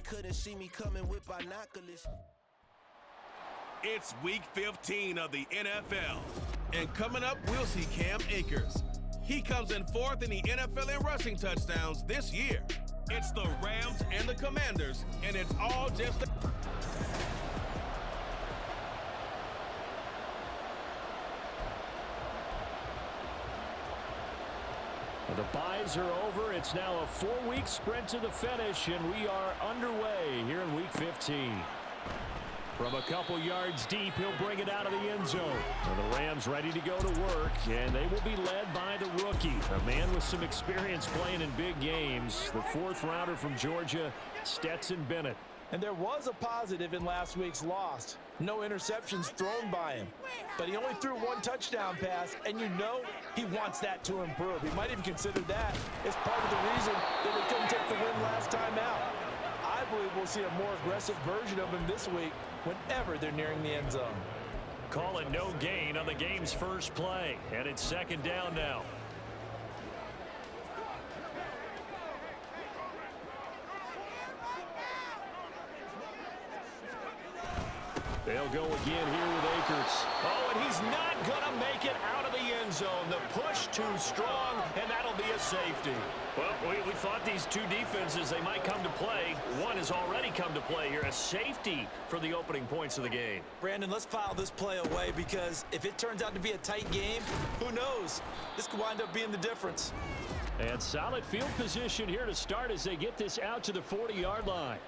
couldn't see me coming with binoculars. It's week 15 of the NFL. And coming up, we'll see Cam Akers. He comes in fourth in the NFL in rushing touchdowns this year. It's the Rams and the Commanders, and it's all just a... The byes are over. It's now a 4-week sprint to the finish, and we are underway here in Week 15. From a couple yards deep, he'll bring it out of the end zone. And the Rams ready to go to work, and they will be led by the rookie, a man with some experience playing in big games, the fourth-rounder from Georgia, Stetson Bennett. And there was a positive in last week's loss. No interceptions thrown by him. But he only threw one touchdown pass, and you know he wants that to improve. He might even consider that as part of the reason that they couldn't take the win last time out. I believe we'll see a more aggressive version of him this week whenever they're nearing the end zone. Call it no gain on the game's first play, and it's second down now. They'll go again here with Akers. Oh, and he's not going to make it out of the end zone. The push too strong, and that'll be a safety. Well, we thought these two defenses, they might come to play. One has already come to play here. A safety for the opening points of the game. Brandon, let's file this play away because if it turns out to be a tight game, who knows? This could wind up being the difference. And solid field position here to start as they get this out to the 40-yard line.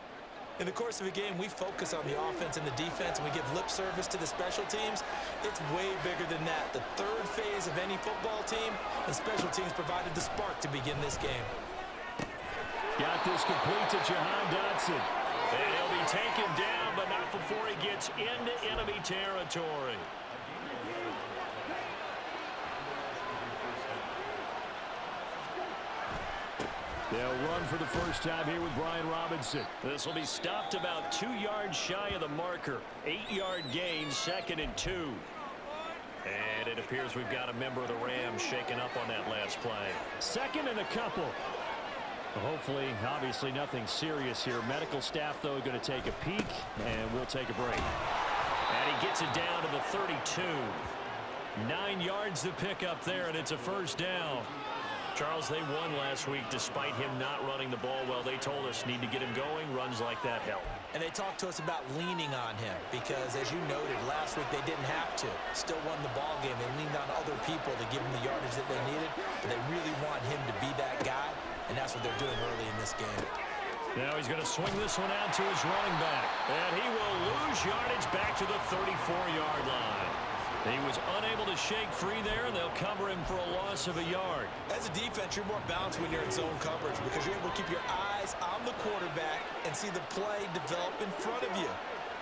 In the course of a game, we focus on the offense and the defense, and we give lip service to the special teams. It's way bigger than that. The third phase of any football team, and special teams provided the spark to begin this game. Got this complete to Jahan Dotson. And he'll be taken down, but not before he gets into enemy territory. They'll run for the first time here with Brian Robinson. This will be stopped about 2 yards shy of the marker. 8-yard gain, 2nd and 2. And it appears we've got a member of the Rams shaken up on that last play. 2nd and a couple. Hopefully, obviously nothing serious here. Medical staff, though, going to take a peek, and we'll take a break. And he gets it down to the 32. 9 yards to pick up there, and it's a first down. Charles, they won last week despite him not running the ball well. They told us need to get him going. Runs like that help. And they talked to us about leaning on him because, as you noted, last week they didn't have to. Still won the ball game. They leaned on other people to give him the yardage that they needed, but they really want him to be that guy, and that's what they're doing early in this game. Now he's going to swing this one out to his running back, and he will lose yardage back to the 34-yard line. He was unable to shake free there, and they'll cover him for a loss of a yard. As a defense, you're more balanced when you're in zone coverage because you're able to keep your eyes on the quarterback and see the play develop in front of you.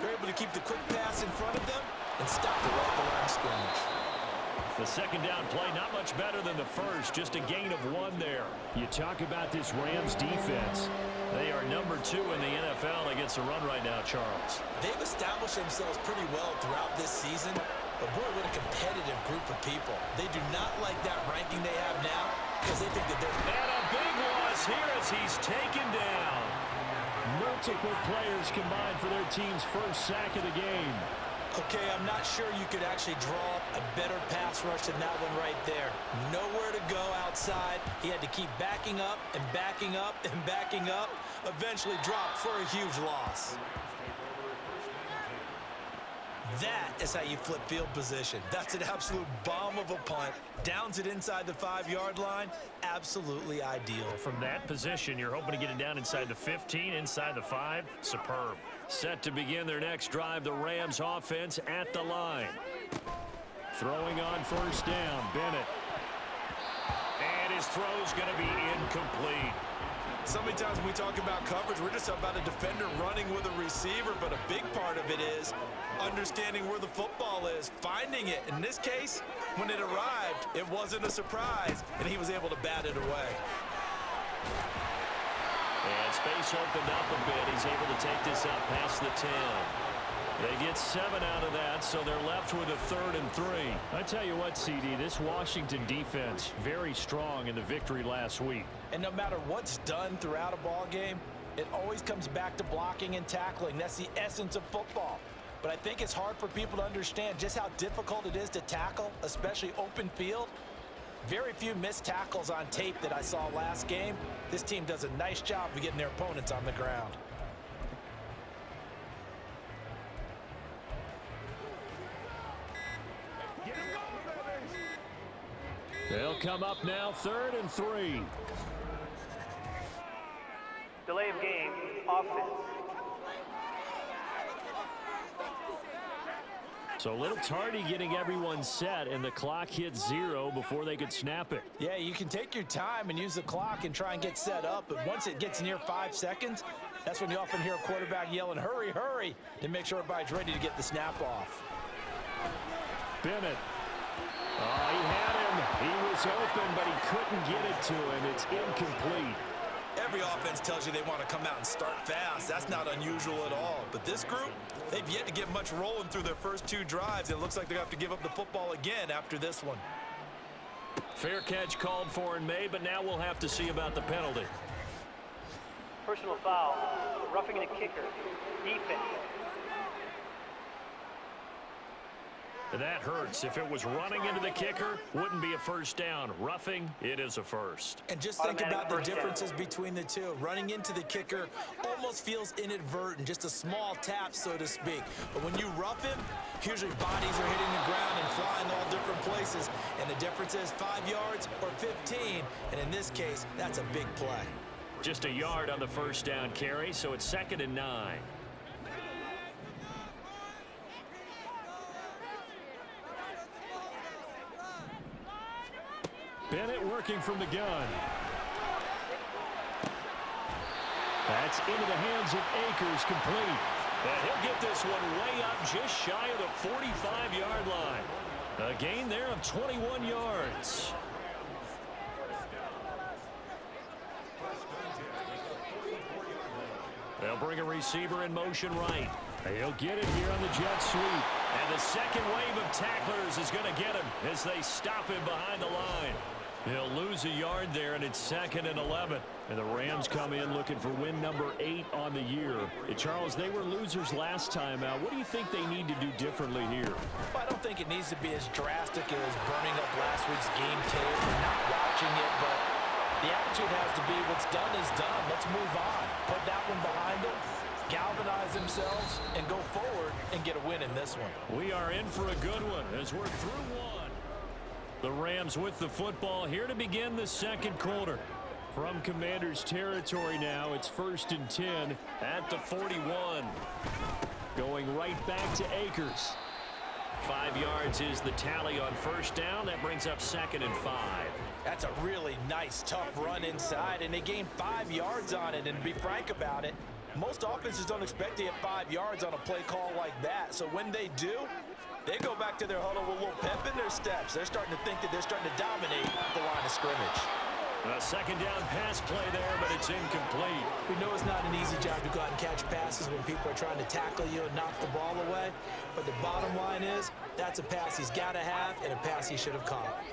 You're able to keep the quick pass in front of them and stop the right at the line of scrimmage. The second down play, not much better than the first, just a gain of 1 there. You talk about this Rams defense. They are number 2 in the NFL against the run right now, Charles. They've established themselves pretty well throughout this season. But boy, what a competitive group of people. They do not like that ranking they have now because they think that they're... And a big loss here as he's taken down. Multiple players combined for their team's first sack of the game. Okay, I'm not sure you could actually draw a better pass rush than that one right there. Nowhere to go outside. He had to keep backing up and backing up and backing up. Eventually dropped for a huge loss. That is how you flip field position. That's an absolute bomb of a punt. Downs it inside the 5-yard line. Absolutely ideal. From that position, you're hoping to get it down inside the 15, inside the 5. Superb. Set to begin their next drive, the Rams offense at the line. Throwing on first down, Bennett. And his throw's going to be incomplete. So many times when we talk about coverage, we're just about a defender running with a receiver, but a big part of it is understanding where the football is, finding it. In this case, when it arrived, it wasn't a surprise, and he was able to bat it away. And space opened up a bit. He's able to take this out past the 10. They get 7 out of that, so they're left with a 3rd and 3. I tell you what, CD, this Washington defense, very strong in the victory last week. And no matter what's done throughout a ball game, It always comes back to blocking and tackling. That's the essence of football. But I think it's hard for people to understand just how difficult it is to tackle, especially open field. Very few missed tackles on tape that I saw last game. This team does a nice job of getting their opponents on the ground. They'll come up now, 3rd and 3. Delay of game, offense. So a little tardy getting everyone set, and the clock hits 0 before they could snap it. Yeah, you can take your time and use the clock and try and get set up, but once it gets near 5 seconds, that's when you often hear a quarterback yelling, hurry, hurry, to make sure everybody's ready to get the snap off. Bennett. Oh, he had him. He was open, but he couldn't get it to him. It's incomplete. Every offense tells you they want to come out and start fast. That's not unusual at all. But this group, they've yet to get much rolling through their first 2 drives. It looks like they have to give up the football again after this one. Fair catch called for and made, but now we'll have to see about the penalty. Personal foul, roughing the kicker, defense. That hurts. If it was running into the kicker, wouldn't be a first down. Roughing, it is a first. And just think about the differences between the two. Running into the kicker almost feels inadvertent, just a small tap, so to speak. But when you rough him, usually bodies are hitting the ground and flying all different places. And the difference is 5 yards or 15. And in this case, that's a big play. Just a yard on the first down carry, so it's 2nd and 9. Bennett working from the gun. That's into the hands of Akers, complete. And he'll get this one way up just shy of the 45-yard line. A gain there of 21 yards. They'll bring a receiver in motion right. He'll get it here on the jet sweep. And the second wave of tacklers is going to get him as they stop him behind the line. He'll lose a yard there, and it's 2nd and 11. And the Rams come in looking for win number 8 on the year. And Charles, they were losers last time out. What do you think they need to do differently here? Well, I don't think it needs to be as drastic as burning up last week's game tape and not watching it, but the attitude has to be what's done is done. Let's move on. Put that one behind them, galvanize themselves, and go forward and get a win in this one. We are in for a good one as we're through one. The Rams with the football here to begin the second quarter. From Commanders territory now, it's 1st and 10 at the 41. Going right back to Akers. 5 yards is the tally on first down. That brings up 2nd and 5. That's a really nice, tough run inside, and they gained 5 yards on it. And to be frank about it, most offenses don't expect to get 5 yards on a play call like that. So when they do, they go back to their huddle with a little pep in their steps. They're starting to think that they're starting to dominate the line of scrimmage. A second down pass play there, but it's incomplete. We know it's not an easy job to go out and catch passes when people are trying to tackle you and knock the ball away. But the bottom line is, that's a pass he's got to have and a pass he should have caught.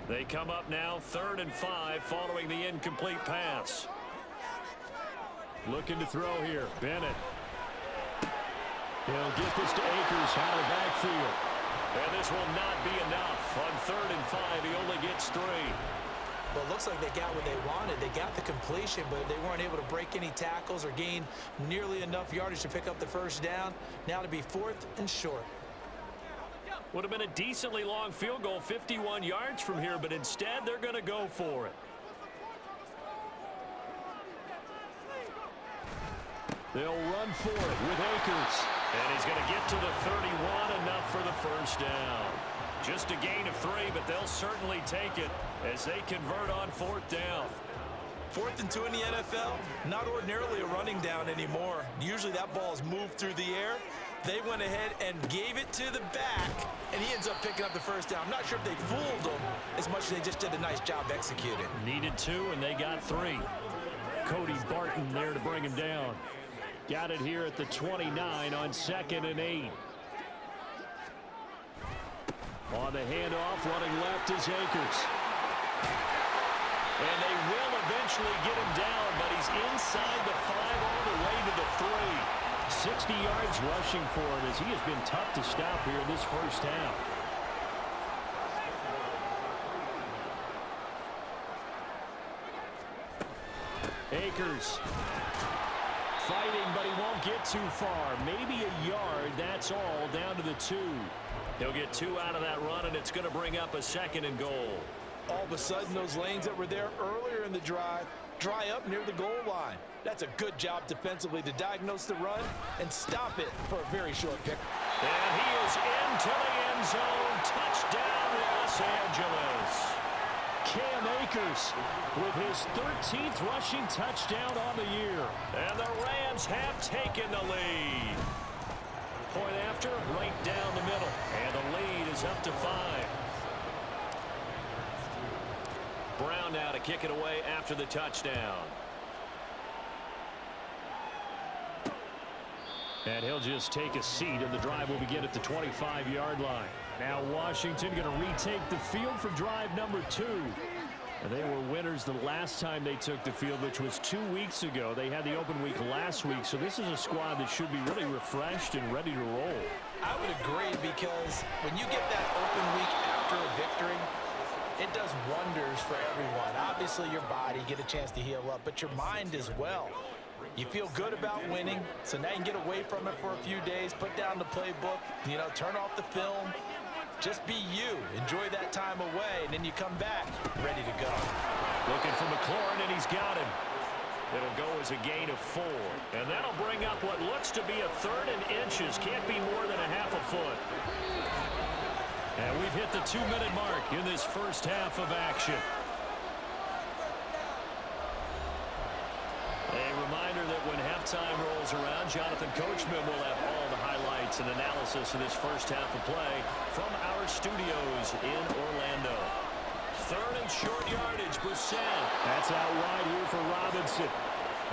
They come up now 3rd and 5 following the incomplete pass. Looking to throw here. Bennett. He'll get this to Akers out of the backfield. And this will not be enough. On 3rd and 5, he only gets 3. Well, it looks like they got what they wanted. They got the completion, but they weren't able to break any tackles or gain nearly enough yardage to pick up the first down. Now to be 4th and short. Would have been a decently long field goal, 51 yards from here, but instead they're going to go for it. They'll run for it with Akers. And he's going to get to the 31, enough for the first down. Just a gain of 3, but they'll certainly take it as they convert on 4th down. 4th and 2 in the NFL, not ordinarily a running down anymore. Usually that ball is moved through the air. They went ahead and gave it to the back, and he ends up picking up the first down. I'm not sure if they fooled him as much as they just did a nice job executing. Needed 2, and they got 3. Cody Barton there to bring him down. Got it here at the 29 on 2nd and 8. On the handoff, running left is Akers. And they will eventually get him down, but he's inside the 5 all the way to the 3. 60 yards rushing for him as he has been tough to stop here in this first half. Akers fighting, but he won't get too far. Maybe a yard, that's all, down to the 2. He'll get 2 out of that run, and it's going to bring up a 2nd and goal. All of a sudden, those lanes that were there earlier in the drive dry up near the goal line. That's a good job defensively to diagnose the run and stop it for a very short kick. And he is into the end zone. Touchdown, Los Angeles. Cam Akers with his 13th rushing touchdown on the year. And the Rams have taken the lead. Point after, right down the middle. And the lead is up to 5. Brown now to kick it away after the touchdown. And he'll just take a seat, and the drive will begin at the 25-yard line. Now Washington going to retake the field for drive number 2. And they were winners the last time they took the field, which was 2 weeks ago. They had the open week last week, so this is a squad that should be really refreshed and ready to roll. I would agree, because when you get that open week after a victory, it does wonders for everyone. Obviously, your body, get a chance to heal up, but your mind as well. You feel good about winning, so now you can get away from it for a few days, put down the playbook, turn off the film. Just be you. Enjoy that time away, and then you come back ready to go. Looking for McLaurin, and he's got him. It'll go as a gain of 4. And that'll bring up what looks to be a 3rd and inches. Can't be more than a half a foot. And we've hit the 2-minute mark in this first half of action. A reminder that when halftime rolls around, Jonathan Coachman will have all the highlights and analysis of this first half of play from our studios in Orlando. 3rd and short yardage, Brissett. That's out wide here for Robinson.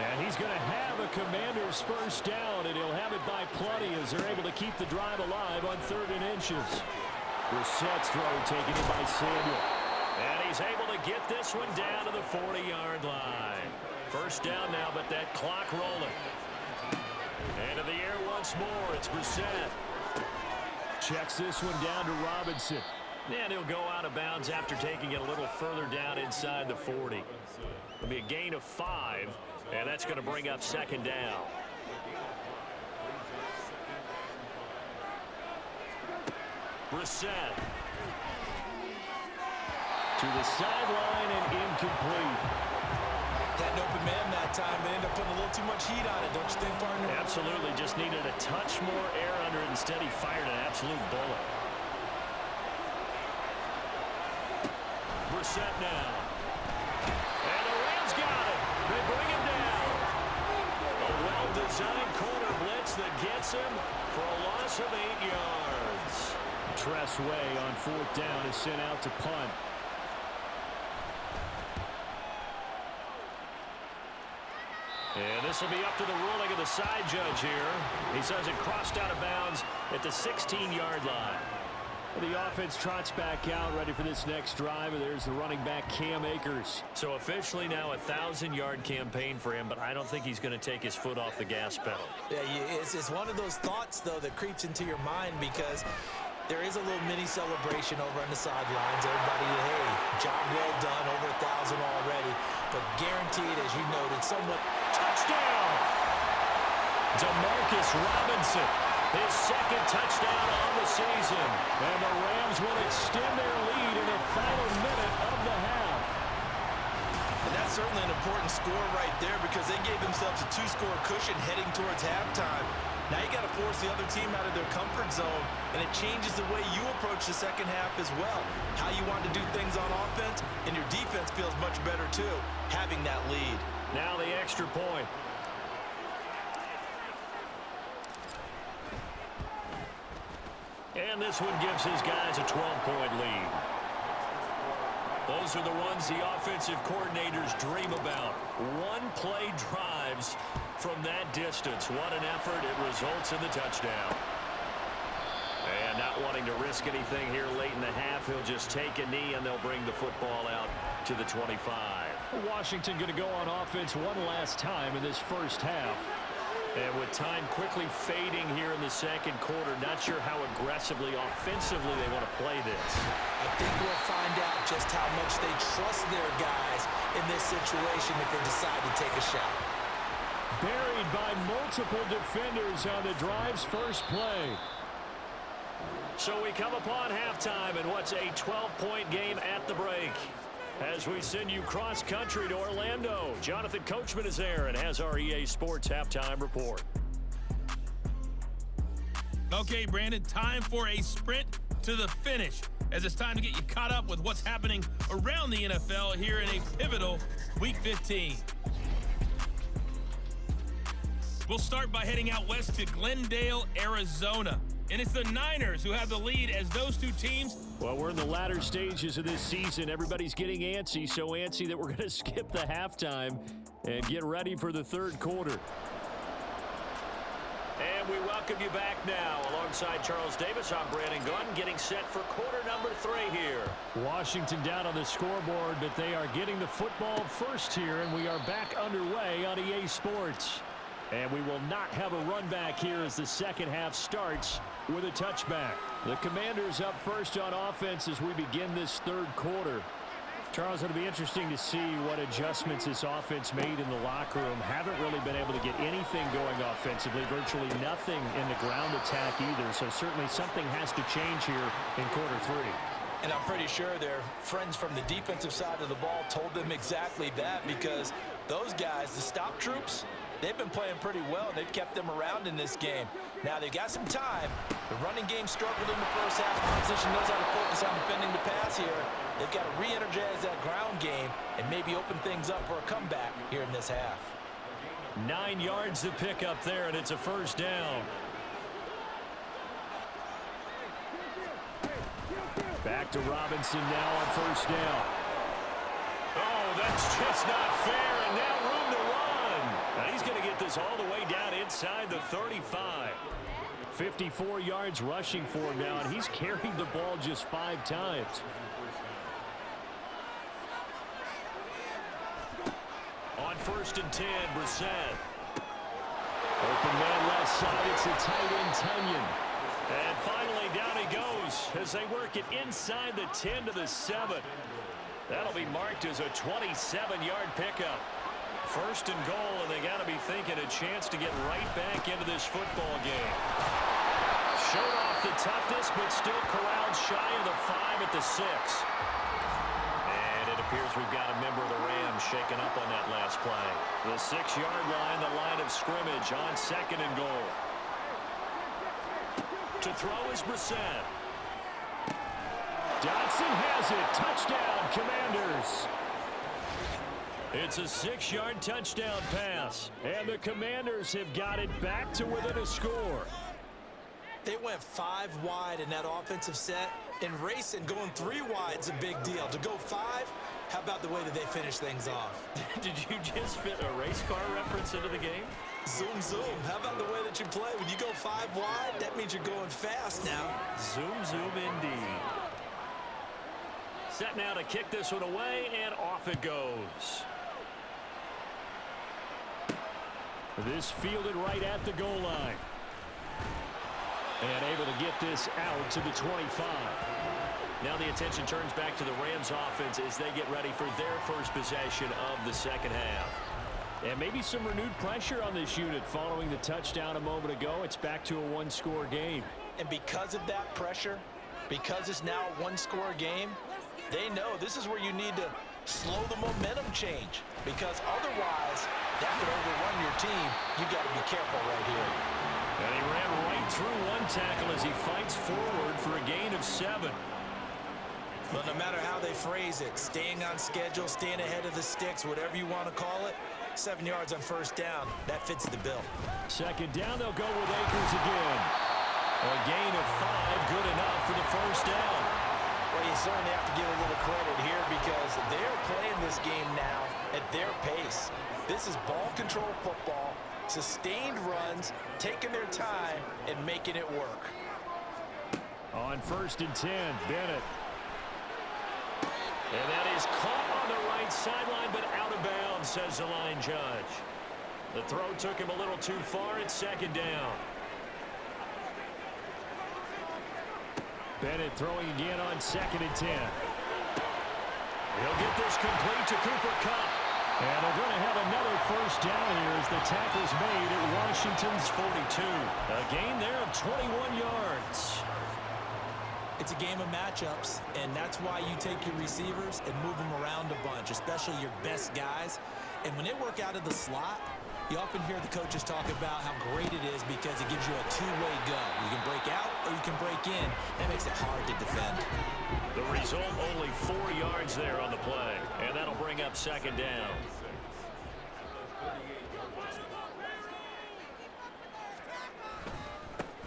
And he's going to have a Commander's first down, and he'll have it by plenty as they're able to keep the drive alive on 3rd and inches. Brissett's throw taken in by Samuel. And he's able to get this one down to the 40-yard line. First down now, but that clock rolling. Into the air once more. It's Brissett. Checks this one down to Robinson. And he'll go out of bounds after taking it a little further down inside the 40. It'll be a gain of 5, and that's going to bring up 2nd down. Brissett. To the sideline and incomplete. Had an open man that time. They ended up putting a little too much heat on it, don't you think, partner? Absolutely. Just needed a touch more air under it. Instead, he fired an absolute bullet. Brissett now. And the Rams got it. They bring him down. A well-designed corner blitz that gets him for a loss of 8 yards. Tress Way on 4th down is sent out to punt. And this will be up to the ruling of the side judge here. He says it crossed out of bounds at the 16-yard line. The offense trots back out, ready for this next drive, and there's the running back, Cam Akers. So officially now a 1,000-yard campaign for him, but I don't think he's going to take his foot off the gas pedal. Yeah, it's one of those thoughts, though, that creeps into your mind, because there is a little mini celebration over on the sidelines. Everybody, hey, job well done, over 1,000 already. But guaranteed, as you noted, somewhat touchdown! DeMarcus Robinson, his 2nd touchdown on the season. And the Rams will extend their lead in the final minute of the half. And that's certainly an important score right there, because they gave themselves a 2-score cushion heading towards halftime. Now you got to force the other team out of their comfort zone, and it changes the way you approach the second half as well. How you want to do things on offense, and your defense feels much better too, having that lead. Now the extra point. And this one gives his guys a 12-point lead. Those are the ones the offensive coordinators dream about. One-play drives from that distance. What an effort. It results in the touchdown. And not wanting to risk anything here late in the half, he'll just take a knee, and they'll bring the football out to the 25. Washington going to go on offense one last time in this first half. And with time quickly fading here in the second quarter, not sure how aggressively, offensively they want to play this. I think we'll find out just how much they trust their guys in this situation if they decide to take a shot. Buried by multiple defenders on the drive's first play. So we come upon halftime in what's a 12-point game at the break. As we send you cross-country to Orlando, Jonathan Coachman is there and has our EA Sports Halftime Report. Okay, Brandon, time for a sprint to the finish, as it's time to get you caught up with what's happening around the NFL here in a pivotal Week 15. We'll start by heading out west to Glendale, Arizona. And it's the Niners who have the lead as those two teams. Well, we're in the latter stages of this season. Everybody's getting antsy, so antsy that we're going to skip the halftime and get ready for the third quarter. And we welcome you back now. Alongside Charles Davis, I'm Brandon Gunn, getting set for quarter number 3 here. Washington down on the scoreboard, but they are getting the football first here, and we are back underway on EA Sports. And we will not have a run back here as the second half starts with a touchback. The Commanders up first on offense as we begin this third quarter. Charles, it'll be interesting to see what adjustments this offense made in the locker room. Haven't really been able to get anything going offensively, virtually nothing in the ground attack either. So certainly something has to change here in quarter 3. And I'm pretty sure their friends from the defensive side of the ball told them exactly that, because those guys, the stop troops, they've been playing pretty well. They've kept them around in this game. Now they've got some time. The running game struggled in the first half. The opposition knows how to focus on defending the pass here. They've got to re-energize that ground game and maybe open things up for a comeback here in this half. 9 yards to pick up there, and it's a first down. Back to Robinson now on first down. Oh, that's just not fair, and now room to run. Now he's going to get this all the way down inside the 35. 54 yards rushing for him now, and he's carried the ball just 5 times. On first and 10, Brissett. Open man left side, it's the tight end Tunyon. And finally down he goes as they work it inside the 10 to the 7. That'll be marked as a 27-yard pickup. First and goal, and they got to be thinking a chance to get right back into this football game. Showed off the toughness, but still corralled shy of the 5 at the 6. And it appears we've got a member of the Rams shaken up on that last play. The 6-yard line, the line of scrimmage on second and goal. To throw is Brissett. Dotson has it. Touchdown, Commanders. It's a 6-yard touchdown pass, and the Commanders have got it back to within a score. They went 5 wide in that offensive set, and racing going 3 wide is a big deal. To go 5, how about the way that they finish things off? Did you just fit a race car reference into the game? Zoom, zoom. How about the way that you play? When you go 5 wide, that means you're going fast now. Zoom, zoom indeed. Set now to kick this one away, and off it goes. This fielded right at the goal line. And able to get this out to the 25. Now the attention turns back to the Rams offense as they get ready for their first possession of the second half. And maybe some renewed pressure on this unit following the touchdown a moment ago. It's back to a 1-score game. And because of that pressure, because it's now a 1-score game, they know this is where you need to slow the momentum change, because otherwise that could overrun your team. You got to be careful right here. And he ran right through one tackle as he fights forward for a gain of 7. But no matter how they phrase it, staying on schedule, staying ahead of the sticks, whatever you want to call it, 7 yards on first down, that fits the bill. Second down, they'll go with Akers again. A gain of 5, good enough for the first down. Well, you certainly have to give a little credit here, because they're playing this game now at their pace. This is ball control football, sustained runs, taking their time and making it work. On first and 10, Bennett. And that is caught on the right right sideline, but out of bounds, says the line judge. The throw took him a little too far. It's second down. Bennett throwing again on 2nd and 10. He'll get this complete to Cooper Kupp. And they're going to have another first down here as the tackle's made at Washington's 42. A gain there of 21 yards. It's a game of matchups, and that's why you take your receivers and move them around a bunch, especially your best guys. And when they work out of the slot, you often hear the coaches talk about how great it is because it gives you a two-way go. You can break out or you can break in. That makes it hard to defend. The result, only 4 yards there on the play, and that'll bring up second down.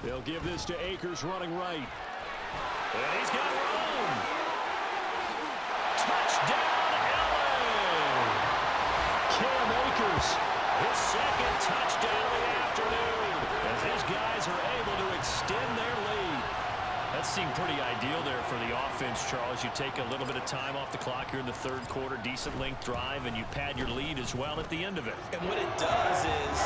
They'll give this to Akers running right. And he's got room. Touchdown, LA! Cam Akers. His second touchdown of the afternoon, as his guys are able to extend their lead. That seemed pretty ideal there for the offense, Charles. You take a little bit of time off the clock here in the third quarter, decent length drive, and you pad your lead as well at the end of it. And what it does is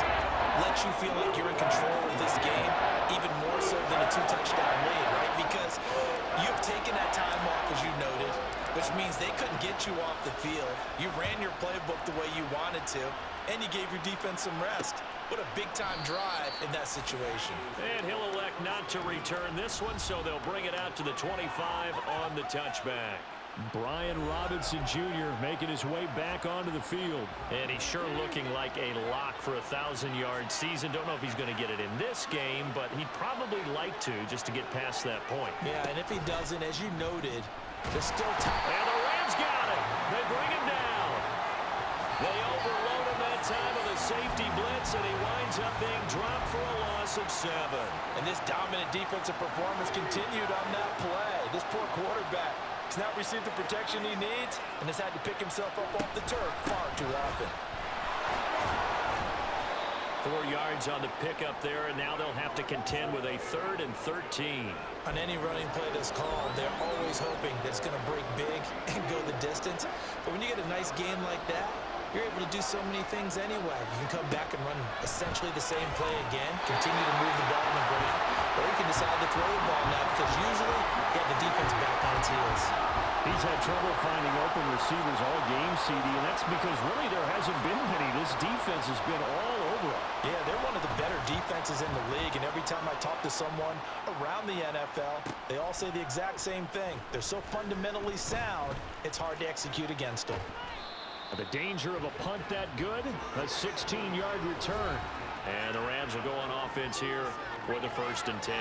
let you feel like you're in control of this game, even more so than a 2-touchdown lead, right? Because you've taken that time off, as you noted, which means they couldn't get you off the field. You ran your playbook the way you wanted to, and you gave your defense some rest. What a big-time drive in that situation. And he'll elect not to return this one, so they'll bring it out to the 25 on the touchback. Brian Robinson Jr. making his way back onto the field. And he's sure looking like a lock for a 1,000-yard season. Don't know if he's going to get it in this game, but he'd probably like to just to get past that point. Yeah, and if he doesn't, as you noted, there's still time. And the Rams got it. They bring him down. They overload him that time with a safety blitz, and he winds up being dropped for a loss of 7. And this dominant defensive performance continued on that play. This poor quarterback has not received the protection he needs and has had to pick himself up off the turf far too often. 4 yards on the pickup there, and now they'll have to contend with a 3rd and 13. On any running play that's called, they're always hoping that it's going to break big and go the distance. But when you get a nice game like that, you're able to do so many things anyway. You can come back and run essentially the same play again, continue to move the ball on the ground, or you can decide to throw the ball now because usually you have the defense back on its heels. He's had trouble finding open receivers all game, CD, and that's because really there hasn't been many. This defense has been all over him. Yeah, they're one of the better defenses in the league, and every time I talk to someone around the NFL, they all say the exact same thing. They're so fundamentally sound, it's hard to execute against them. The danger of a punt that good, a 16-yard return. And the Rams will go on offense here for the 1st and 10.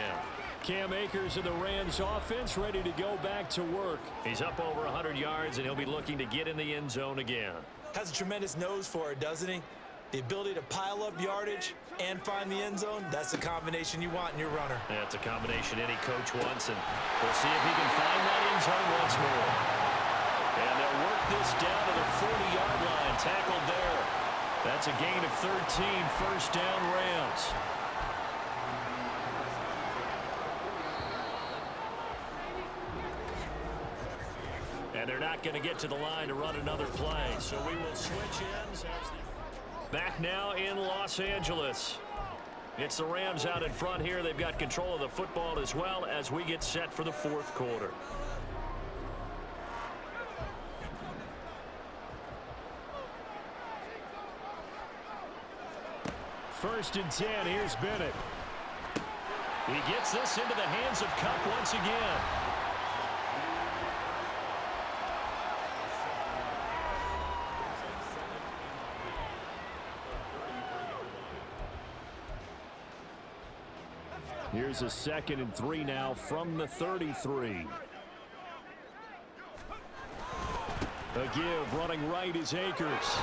Cam Akers of the Rams offense ready to go back to work. He's up over 100 yards, and he'll be looking to get in the end zone again. Has a tremendous nose for it, doesn't he? The ability to pile up yardage and find the end zone, that's the combination you want in your runner. That's a combination any coach wants, and we'll see if he can find that end zone once more. And they'll work this down to the 40-yard line, tackled there. That's a gain of 13, first down Rams. And they're not going to get to the line to run another play, so we will switch ends. Back now in Los Angeles. It's the Rams out in front here. They've got control of the football as well as we get set for the 4th quarter. First and 10, here's Bennett. He gets this into the hands of Kupp once again. Here's a 2nd and 3 now from the 33. A give, running right is Akers.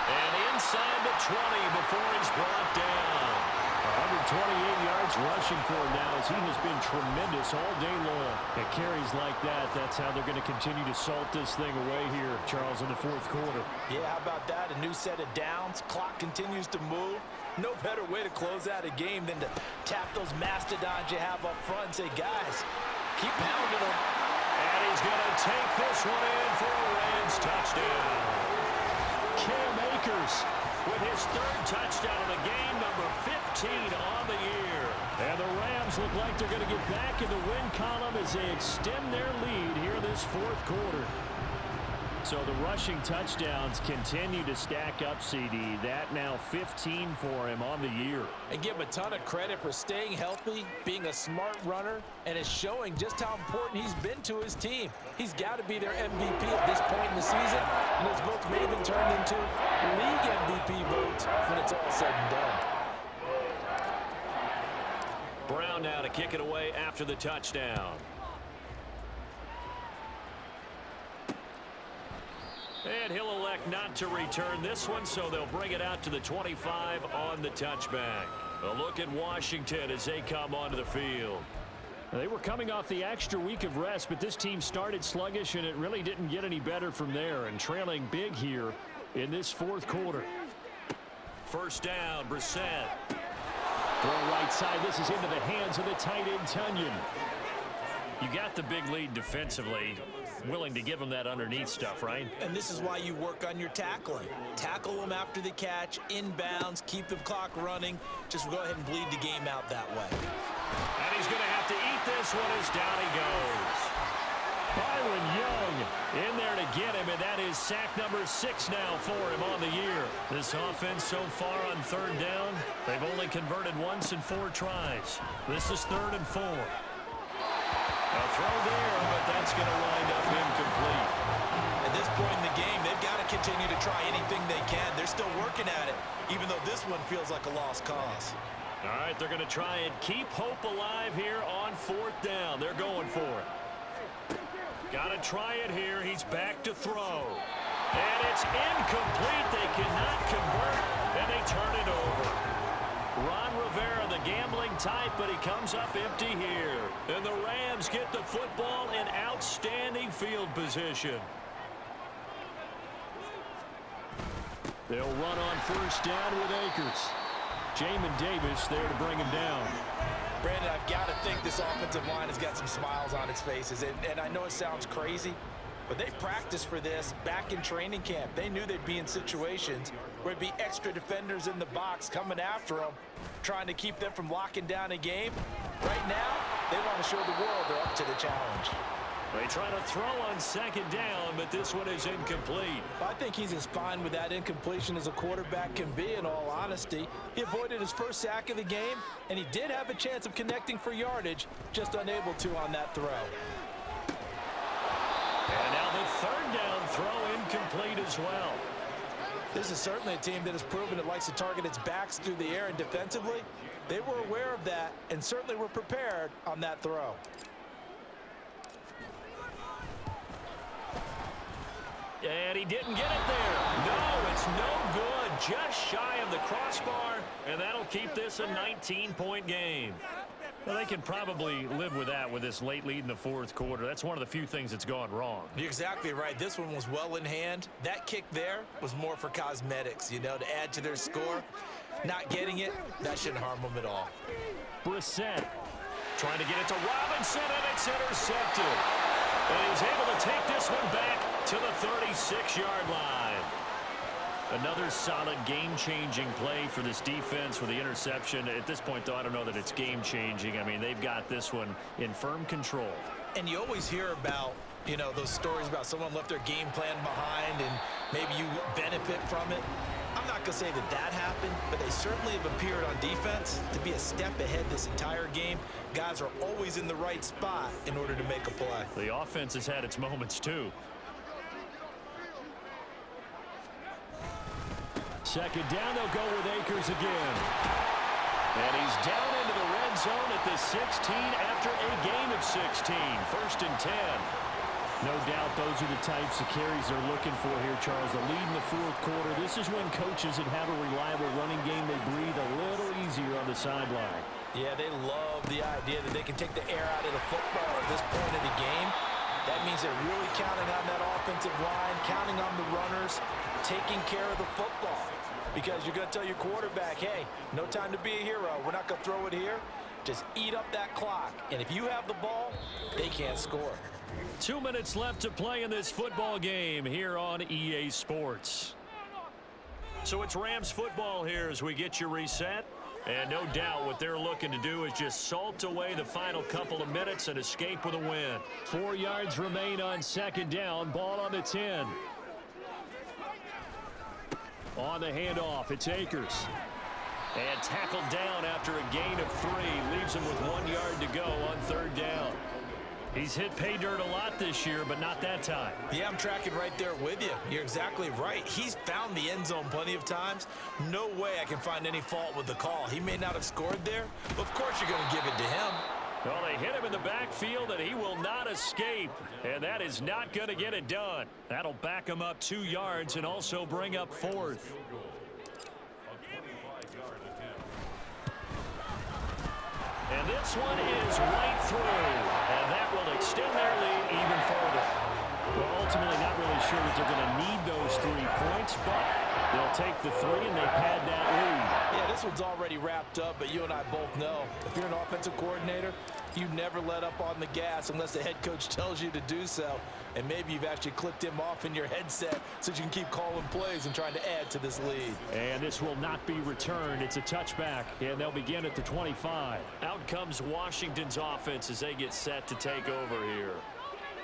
And inside the 20 before he's brought down. 128 yards rushing for him now as he has been tremendous all day long. At carries like that, that's how they're going to continue to salt this thing away here, Charles, in the 4th quarter. Yeah, how about that? A new set of downs. Clock continues to move. No better way to close out a game than to tap those mastodons you have up front and say, guys, keep pounding them. And he's going to take this one in for a Rams touchdown. Cam Akers with his third touchdown of the game, number 15 on the year. And the Rams look like they're going to get back in the win column as they extend their lead here this fourth quarter. So the rushing touchdowns continue to stack up, CD. That now 15 for him on the year. And give him a ton of credit for staying healthy, being a smart runner, and is showing just how important he's been to his team. He's got to be their MVP at this point in the season, and those votes may even turn into league MVP votes when it's all said and done. Brown now to kick it away after the touchdown. And he'll elect not to return this one, so they'll bring it out to the 25 on the touchback. A look at Washington as they come onto the field. They were coming off the extra week of rest, but this team started sluggish, and it really didn't get any better from there, and trailing big here in this fourth quarter. First down, Brissett. Throw right side. This is into the hands of the tight end, Tunyon. You got the big lead defensively. Willing to give them that underneath stuff, right? And this is why you work on your tackling. Tackle them after the catch, inbounds, keep the clock running. Just go ahead and bleed the game out that way. And he's going to have to eat this one as down he goes. Byron Young in there to get him, and that is sack number 6 now for him on the year. This offense so far on third down, they've only converted once in 4 tries. This is 3rd and 4. A throw there, but that's going to wind up incomplete. At this point in the game, they've got to continue to try anything they can. They're still working at it, even though this one feels like a lost cause. All right, they're going to try and keep hope alive here on 4th down. They're going for it. Got to try it here. He's back to throw. And it's incomplete. They cannot convert, and they turn it over. Ron Rivera, the gambling type, but he comes up empty here. And the Rams get the football in outstanding field position. They'll run on first down with Akers. Jamin Davis there to bring him down. Brandon, I've got to think this offensive line has got some smiles on its faces. And I know it sounds crazy, but they practiced for this back in training camp. They knew they'd be in situations where there'd be extra defenders in the box coming after them, trying to keep them from locking down a game. Right now, they want to show the world they're up to the challenge. They try to throw on 2nd down, but this one is incomplete. I think he's as fine with that incompletion as a quarterback can be, in all honesty. He avoided his first sack of the game, and he did have a chance of connecting for yardage, just unable to on that throw. And now the 3rd down throw incomplete as well. This is certainly a team that has proven it likes to target its backs through the air, and defensively, they were aware of that and certainly were prepared on that throw. And he didn't get it there. No, it's no good. Just shy of the crossbar, and that'll keep this a 19-point game. Well, they can probably live with that with this late lead in the 4th quarter. That's one of the few things that's gone wrong. You're exactly right. This one was well in hand. That kick there was more for cosmetics, you know, to add to their score. Not getting it, that shouldn't harm them at all. Brissett trying to get it to Robinson, and it's intercepted. And he's able to take this one back to the 36-yard line. Another solid game-changing play for this defense with the interception. At this point, though, I don't know that it's game-changing. I mean, they've got this one in firm control. And you always hear about, you know, those stories about someone left their game plan behind and maybe you benefit from it. I'm not going to say that that happened, but they certainly have appeared on defense to be a step ahead this entire game. Guys are always in the right spot in order to make a play. The offense has had its moments, too. 2nd down, they'll go with Akers again. And he's down into the red zone at the 16 after a gain of 16. 1st and 10. No doubt those are the types of carries they're looking for here, Charles. The lead in the 4th quarter. This is when coaches that have a reliable running game, they breathe a little easier on the sideline. Yeah, they love the idea that they can take the air out of the football at this point of the game. That means they're really counting on that offensive line, counting on the runners, taking care of the football. Because you're going to tell your quarterback, hey, no time to be a hero. We're not going to throw it here. Just eat up that clock. And if you have the ball, they can't score. 2 minutes left to play in this football game here on EA Sports. So it's Rams football here as we get you reset. And no doubt what they're looking to do is just salt away the final couple of minutes and escape with a win. 4 yards remain on second down. Ball on the 10. On the handoff, it's Akers. And tackled down after a gain of 3. Leaves him with 1 yard to go on third down. He's hit pay dirt a lot this year, but not that time. Yeah, I'm tracking right there with you. You're exactly right. He's found the end zone plenty of times. No way I can find any fault with the call. He may not have scored there, but of course you're going to give it to him. Well, they hit him in the backfield, and he will not escape. And that is not going to get it done. That'll back him up 2 yards and also bring up fourth. And this one is right through. And that will extend their lead even further. Well, ultimately not really sure that they're going to need those 3 points, but they'll take the 3 and they pad that lead. Yeah, this one's already wrapped up, but you and I both know if you're an offensive coordinator, you never let up on the gas unless the head coach tells you to do so. And maybe you've actually clicked him off in your headset so you can keep calling plays and trying to add to this lead. And this will not be returned. It's a touchback, and they'll begin at the 25. Out comes Washington's offense as they get set to take over here.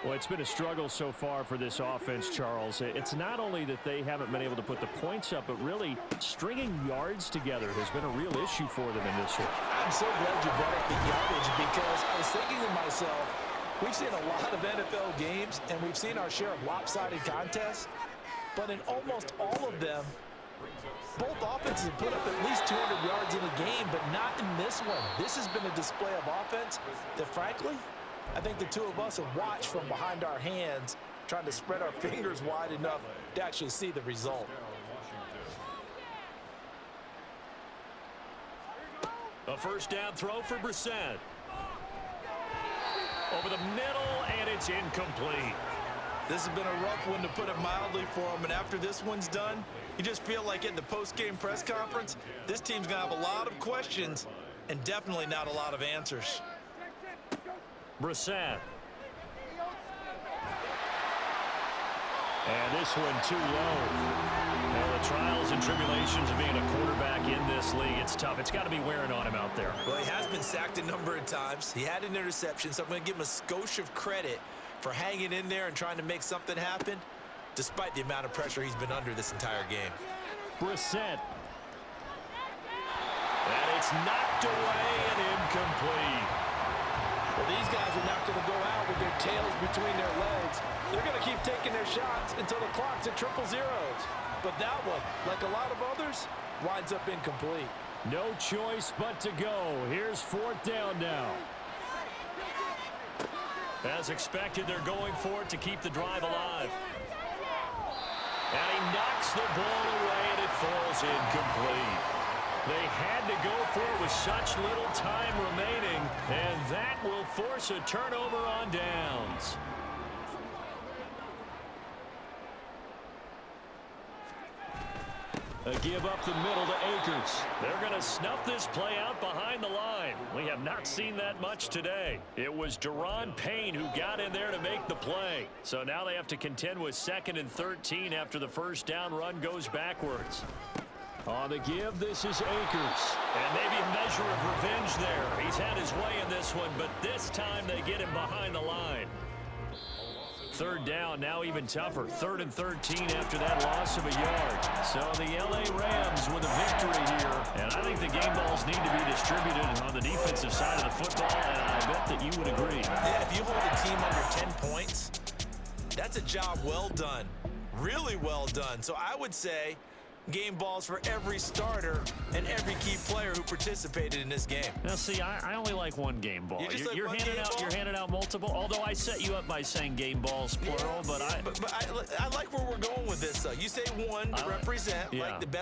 Well, it's been a struggle so far for this offense, Charles. It's not only that they haven't been able to put the points up, but really stringing yards together has been a real issue for them in this one. I'm so glad you brought up the yardage because I was thinking to myself, we've seen a lot of NFL games, and we've seen our share of lopsided contests, but in almost all of them, both offenses have put up at least 200 yards in a game, but not in this one. This has been a display of offense that, frankly, I think the two of us have watched from behind our hands, trying to spread our fingers wide enough to actually see the result. A first down throw for Brissett. Over the middle, and it's incomplete. This has been a rough one, to put it mildly, for him. And after this one's done, you just feel like in the post-game press conference, this team's going to have a lot of questions and definitely not a lot of answers. Brissett. And this one too low. Well, the trials and tribulations of being a quarterback in this league, it's tough. It's got to be wearing on him out there. Well, he has been sacked a number of times. He had an interception, so I'm going to give him a skosh of credit for hanging in there and trying to make something happen, despite the amount of pressure he's been under this entire game. Brissett. And it's knocked away and incomplete. Well, these guys are not going to go out with their tails between their legs. They're going to keep taking their shots until the clock's at triple zeros. But that one, like a lot of others, winds up incomplete. No choice but to go. Here's fourth down now. As expected, they're going for it to keep the drive alive. And he knocks the ball away, and it falls incomplete. They had to go for it with such little time remaining, and that will force a turnover on downs. A give up the middle to Akers. They're going to snuff this play out behind the line. We have not seen that much today. It was Deron Payne who got in there to make the play. So now they have to contend with 2nd and 13 after the first down run goes backwards. On the give, this is Akers. And maybe a measure of revenge there. He's had his way in this one, but this time they get him behind the line. Third down, now even tougher. 3rd and 13 after that loss of a yard. So the LA Rams with a victory here. And I think the game balls need to be distributed on the defensive side of the football, and I bet that you would agree. Yeah, if you hold a team under 10 points, that's a job well done. Really well done. So I would say game balls for every starter and every key player who participated in this game. Now, see, I only like one game ball. You're handing out multiple. Although I set you up by saying game balls plural, yeah, but I like where we're going with this. You say one to represent like the best.